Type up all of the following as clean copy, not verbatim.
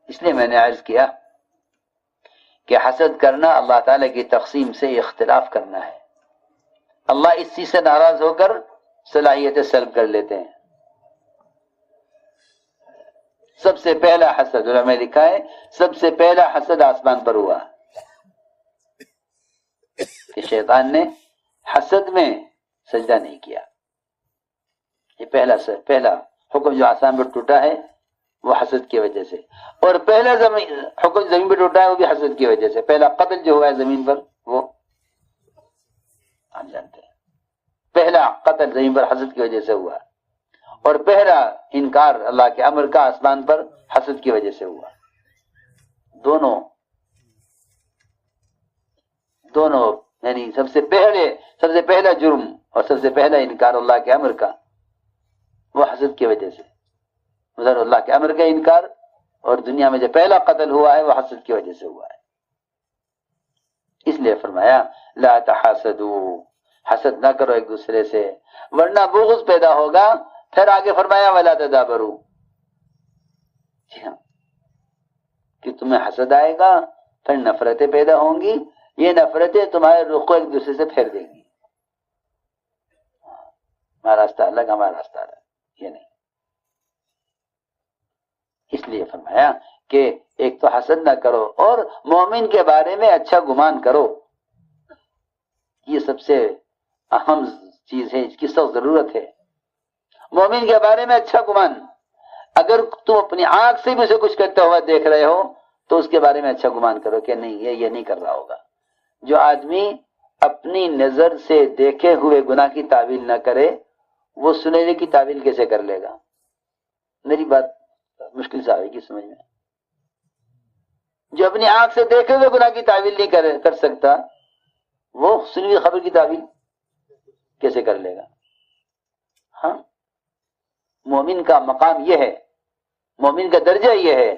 اس لیے میں نے عرض کیا کہ حسد کرنا اللہ تعالیٰ کی تقسیم سے اختلاف کرنا ہے. اللہ اس چیز سے ناراض ہو کر صلاحیتیں سلب کر لیتے ہیں. سب سے پہلا حسد علماء نے لکھا ہے، سب سے پہلا حسد آسمان پر ہوا کہ شیطان نے حسد میں سجدہ نہیں کیا. یہ پہلا حکم جو آسمان پر ٹوٹا ہے وہ حسد کی وجہ سے، اور پہلا حکم زمین پر ٹوٹا ہے وہ بھی حسد کی وجہ سے. پہلا قتل جو ہوا ہے زمین پر وہ ہم جانتے ہیں. پہلا قتل زمین پر حسد کی وجہ سے ہوا، اور پہلا انکار اللہ کے امر کا آسمان پر حسد کی وجہ سے ہوا. دونوں یعنی سب سے پہلا جرم اور سب سے پہلا انکار اللہ کے امر کا وہ حسد کی وجہ سے. ادھر اللہ کے امر کا انکار، اور دنیا میں جو پہلا قتل ہوا ہے وہ حسد کی وجہ سے ہوا ہے. اس لیے فرمایا لا تحاسدوا، حسد نہ کرو ایک دوسرے سے ورنہ بغض پیدا ہوگا. پھر آگے فرمایا ولا تدابروا، جی ہاں، کہ تمہیں حسد آئے گا پھر نفرتیں پیدا ہوں گی. یہ نفرتیں تمہارے رخ کو ایک دوسرے سے پھیر دیں گی. ہمارا راستہ الگ، ہمارا راستہ الگ، یہ نہیں. اس لیے فرمایا کہ ایک تو حسد نہ کرو، اور مومن کے بارے میں اچھا گمان کرو. یہ سب سے اہم چیز ہے، اس کی سخت ضرورت ہے. مومن کے بارے میں اچھا گمان. اگر تم اپنی آنکھ سے بھی اسے کچھ کرتا ہوا دیکھ رہے ہو تو اس کے بارے میں اچھا گمان کرو کہ نہیں، یہ نہیں کر رہا ہوگا. جو آدمی اپنی نظر سے دیکھے ہوئے گناہ کی تعویل نہ کرے وہ سنہرے کی تعویل کیسے کر لے گا؟ میری بات مشکل سے آئے گی سمجھ میں. جو اپنی آنکھ سے دیکھے ہوئے گناہ کی تعویل نہیں کر سکتا وہ سنی ہوئی خبر کی تعویل کیسے کر لے گا؟ ہاں، مومن کا مقام یہ ہے، مومن کا درجہ یہ ہے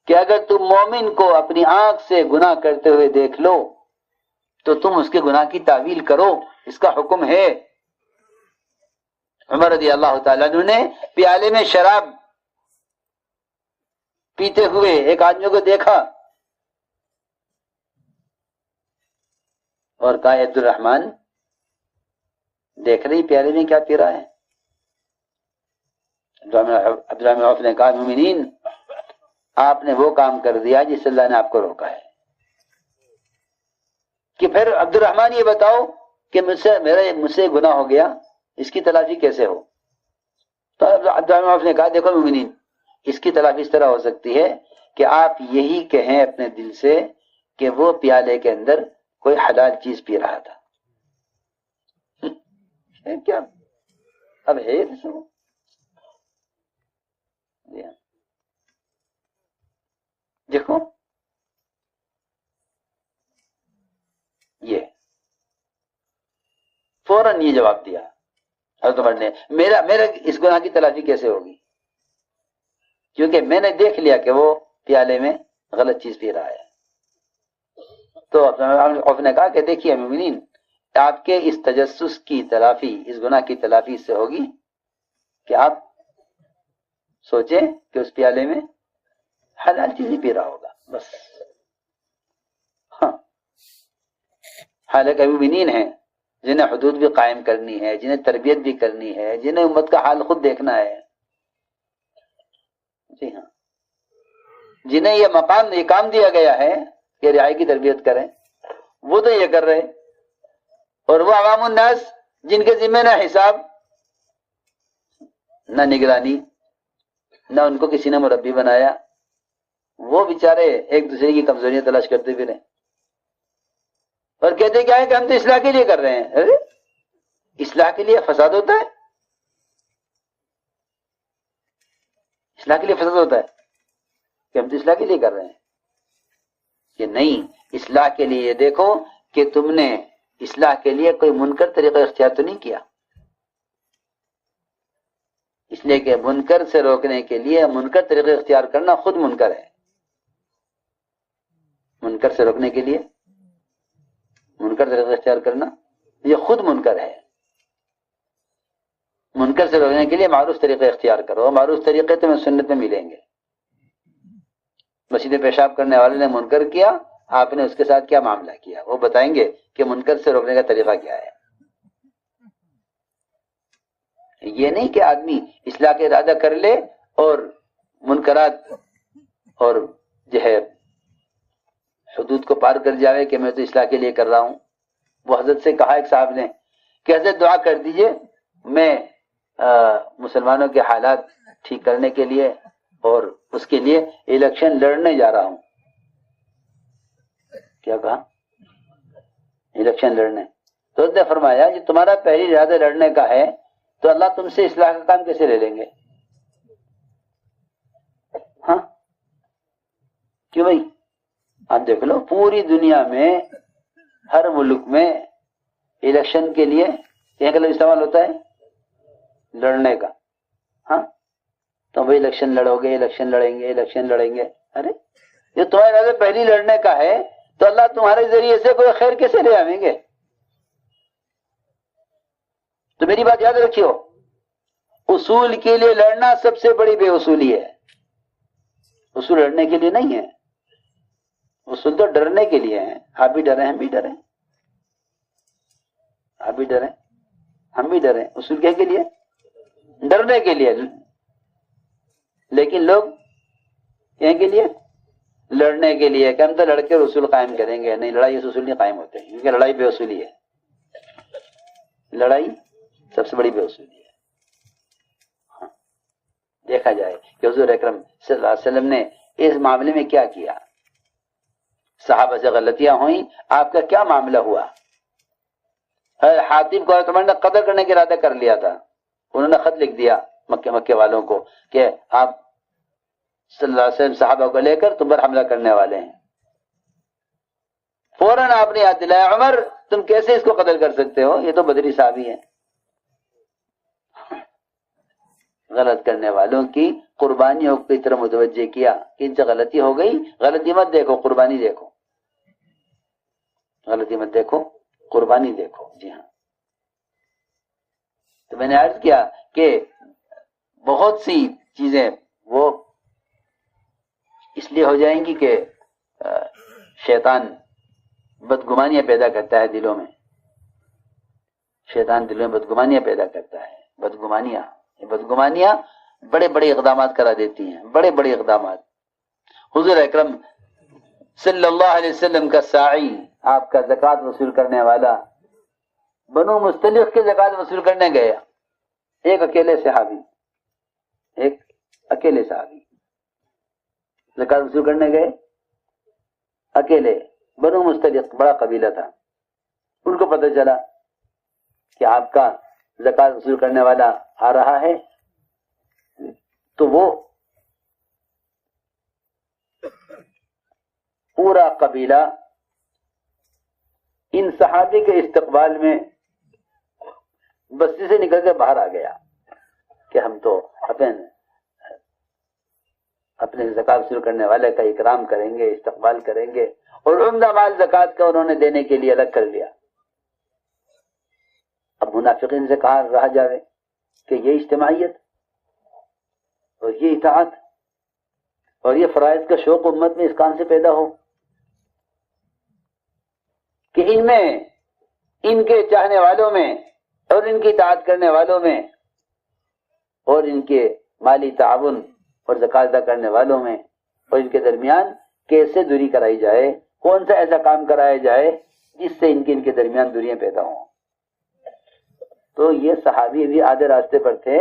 کہ اگر تم مومن کو اپنی آنکھ سے گناہ کرتے ہوئے دیکھ لو تو تم اس کے گناہ کی تعویل کرو. اس کا حکم ہے. عمر رضی اللہ تعالیٰ عنہ نے پیالے میں شراب پیتے ہوئے ایک آدمی کو دیکھا اور کہا عبد الرحمن دیکھ رہی پیالے میں کیا پی رہا ہے؟ عبد الرحمن عوف نے کہا مومنین آپ نے وہ کام کر دیا جس سے اللہ نے آپ کو روکا ہے. کہ پھر عبد الرحمن یہ بتاؤ کہ مجھ سے گناہ ہو گیا، اس کی تلافی کیسے ہو؟ تو عبد الرحمن عوف نے کہا دیکھو مومنین، اس کی تلافی اس طرح ہو سکتی ہے کہ آپ یہی کہیں اپنے دل سے کہ وہ پیالے کے اندر کوئی حلال چیز پی رہا تھا. کیا اب ہے دیکھو یہ فوراً یہ جواب دیا حضرت عمر نے، میرا اس گناہ کی تلافی کیسے ہوگی؟ کیونکہ میں نے دیکھ لیا کہ وہ پیالے میں غلط چیز پی رہا ہے. تو عوف نے کہا کہ دیکھیے مومنین، آپ کے اس تجسس کی تلافی، اس گناہ کی تلافی اس سے ہوگی کہ آپ سوچیں کہ اس پیالے میں حلال چیز ہی پی رہا ہوگا بس. ہاں، حالانکہ مومنین ہیں جنہیں حدود بھی قائم کرنی ہے، جنہیں تربیت بھی کرنی ہے، جنہیں امت کا حال خود دیکھنا ہے. جی ہاں، جنہیں یہ کام دیا گیا ہے کہ رعایا کی تربیت کریں، وہ تو یہ کر رہے. اور وہ عوام الناس جن کے ذمہ نہ حساب نہ نگرانی، نہ ان کو کسی نے مربی بنایا، وہ بیچارے ایک دوسرے کی کمزوریاں تلاش کرتے بھی رہے اور کہتے کیا ہے کہ ہم تو اصلاح کے لیے کر رہے ہیں. ارے اصلاح کے لیے فساد ہوتا ہے؟ اصلاح کے لیے فساد ہوتا ہے کہ ہم تو اصلاح کے لیے کر رہے ہیں؟ کہ نہیں، اصلاح کے لیے یہ دیکھو کہ تم نے اصلاح کے لیے کوئی منکر طریقہ اختیار تو نہیں کیا. اس لیے کہ منکر سے روکنے کے لیے منکر طریقے اختیار کرنا خود منکر ہے. منکر سے روکنے کے لیے منکر طریقے اختیار کرنا یہ خود منکر ہے. منکر سے روکنے کے لیے معروف طریقے اختیار کرو. معروف طریقے تمہیں سنت میں ملیں گے. مسجد پیشاب کرنے والے نے منکر کیا، آپ نے اس کے ساتھ کیا معاملہ کیا، وہ بتائیں گے کہ منکر سے روکنے کا طریقہ کیا ہے۔ یہ نہیں کہ آدمی اصلاح کا ارادہ کر لے اور منکرات اور جو ہے حدود کو پار کر جاوے کہ میں تو اصلاح کے لیے کر رہا ہوں۔ وہ حضرت سے کہا ایک صاحب نے کہ حضرت دعا کر دیجئے، میں مسلمانوں کے حالات ٹھیک کرنے کے لیے اور اس کے لیے الیکشن لڑنے جا رہا ہوں۔ کیا کہا؟ الیکشن لڑنے۔ تو اس نے فرمایا کہ تمہارا پہلی ارادہ لڑنے کا ہے تو اللہ تم سے اصلاح کا کام کیسے لے لیں گے؟ ہاں کیوں بھائی؟ آپ دیکھ لو پوری دنیا میں ہر ملک میں الیکشن کے لیے یہ لفظ استعمال ہوتا ہے لڑنے کا۔ ہاں تو بھائی الیکشن لڑو گے، الیکشن لڑیں گے، الیکشن لڑیں گے۔ ارے یہ تمہارے ارادہ پہلی لڑنے کا ہے تو اللہ تمہارے ذریعے سے کوئی خیر کیسے لے آئیں گے؟ تو میری بات یاد رکھیو، اصول کے لیے لڑنا سب سے بڑی بے اصولی ہے۔ اصول لڑنے کے لیے نہیں ہے، اصول تو ڈرنے کے لیے ہیں۔ آپ بھی ڈریں، ہم بھی ڈریں، آپ بھی ڈریں، ہم بھی ڈریں۔ اصول کیا کے لیے؟ ڈرنے کے لیے۔ لیکن لوگ کہیں کے لیے؟ لڑنے کے لیے کہ ہم تو لڑ کے اصول قائم کریں گے۔ نہیں، لڑائی اس اصول نہیں قائم ہوتے ہیں، کیونکہ لڑائی بے اصولی ہے۔ لڑائی سب سے بڑی بے اصولی ہے۔ ہاں، دیکھا جائے کہ حضور اکرم صلی اللہ علیہ وسلم نے اس معاملے میں کیا کیا، صحابہ سے غلطیاں ہوئیں، آپ کا کیا معاملہ ہوا؟ حاتم کو عمر نے قتل کرنے کا ارادہ کر لیا تھا، انہوں نے خط لکھ دیا مکے والوں کو کہ آپ صلی اللہ علیہ وسلم صحابہ کو لے کر تم پر حملہ کرنے والے ہیں۔ فوراً آپ نے یاد دلایا، عمر تم کیسے اس کو قتل کر سکتے ہو، یہ تو بدری صحابی ہے۔ غلط کرنے والوں کی قربانیوں کی طرف متوجہ کیا کہ ان سے غلطی ہو گئی، غلطی مت دیکھو، قربانی دیکھو، غلطی مت دیکھو، قربانی دیکھو۔ جی ہاں، تو میں نے عرض کیا کہ بہت سی چیزیں وہ اس لیے ہو جائیں گی کہ شیطان بدگمانیاں پیدا کرتا ہے دلوں میں، شیطان دلوں میں بدگمانیاں پیدا کرتا ہے۔ بدگمانیاں بڑے بڑے اقدامات کرا دیتی ہیں، بڑے بڑے اقدامات۔ حضور اکرم صلی اللہ علیہ وسلم کا ساعی، آپ کا زکوٰۃ وصول کرنے والا، بنو مستلق کے زکوٰۃ وصول کرنے گیا، ایک اکیلے صحابی زکوٰۃ وصول کرنے گئے اکیلے۔ بنو مستلق بڑا قبیلہ تھا، ان کو پتہ چلا کہ آپ کا زکوٰۃ وصول کرنے والا آ رہا ہے، تو وہ پورا قبیلہ ان صحابی کے استقبال میں بستی سے نکل کے باہر آ گیا کہ ہم تو اپنے زکوٰۃ وصول کرنے والے کا اکرام کریں گے، استقبال کریں گے، اور عمدہ مال زکوٰۃ کا انہوں نے دینے کے لیے الگ کر لیا۔ اب منافقین سے کہا رہا جاوے کہ یہ اجتماعیت اور یہ اطاعت اور یہ فرائض کا شوق امت میں اس کان سے پیدا ہو کہ ان میں، ان کے چاہنے والوں میں اور ان کی اطاعت کرنے والوں میں اور ان کے مالی تعاون اور زکوٰۃ ادا کرنے والوں میں اور ان کے درمیان کیسے دوری کرائی جائے، کون سا ایسا کام کرایا جائے جس سے ان کے درمیان دوریاں پیدا ہوں۔ تو یہ صحابی بھی آدھے راستے پر تھے،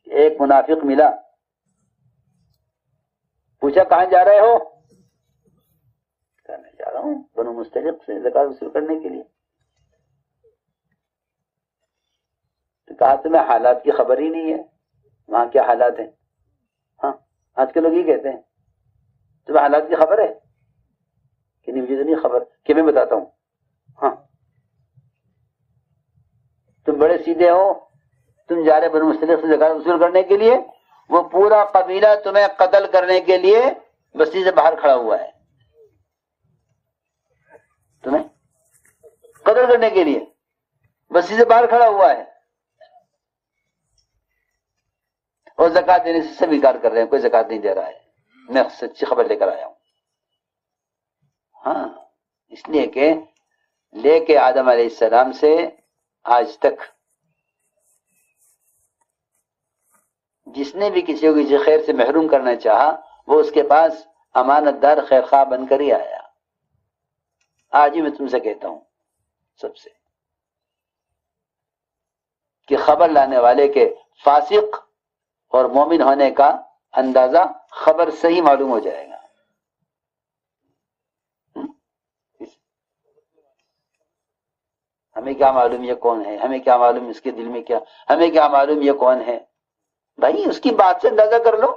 ایک منافق ملا، پوچھا کہاں جا رہے ہو؟ میں جا رہا ہوں بنو مستلق سے زکوٰۃ وصول کرنے کے لیے۔ تو کہا تمہیں حالات کی خبر ہی نہیں ہے، وہاں کیا حالات ہیں؟ ہاں آج کے لوگ یہ کہتے ہیں تمہیں حالات کی خبر ہے کہ نہیں؟ مجھے تو نہیں خبر، کہ میں بتاتا ہوں۔ ہاں تم بڑے سیدھے ہو، تم جا رہے بنو مستلق سے زکوٰۃ وصول کرنے کے لیے، وہ پورا قبیلہ تمہیں قتل کرنے کے لیے بستی سے باہر کھڑا ہوا ہے، تمہیں قتل کرنے کے لیے بستی سے باہر کھڑا ہوا ہے، اور زکوٰۃ دینے سے سب انکار کر رہے ہیں، کوئی زکوٰۃ نہیں دے رہا ہے۔ میں سچی خبر لے کر آیا ہوں. ہاں اس لیے کہ لے کے آدم علیہ السلام سے آج تک جس نے بھی کسی کو کسی خیر سے محروم کرنا چاہا وہ اس کے پاس امانت دار خیر خواہ بن کر ہی آیا. آج ہی میں تم سے کہتا ہوں سب سے کہ خبر لانے والے کے فاسق اور مومن ہونے کا اندازہ خبر سے ہی معلوم ہو جائے گا. ہمیں کیا معلوم یہ کون ہے، ہمیں کیا معلوم اس کے دل میں کیا، ہمیں کیا معلوم یہ کون ہے. بھائی اس کی بات سے اندازہ کر لو.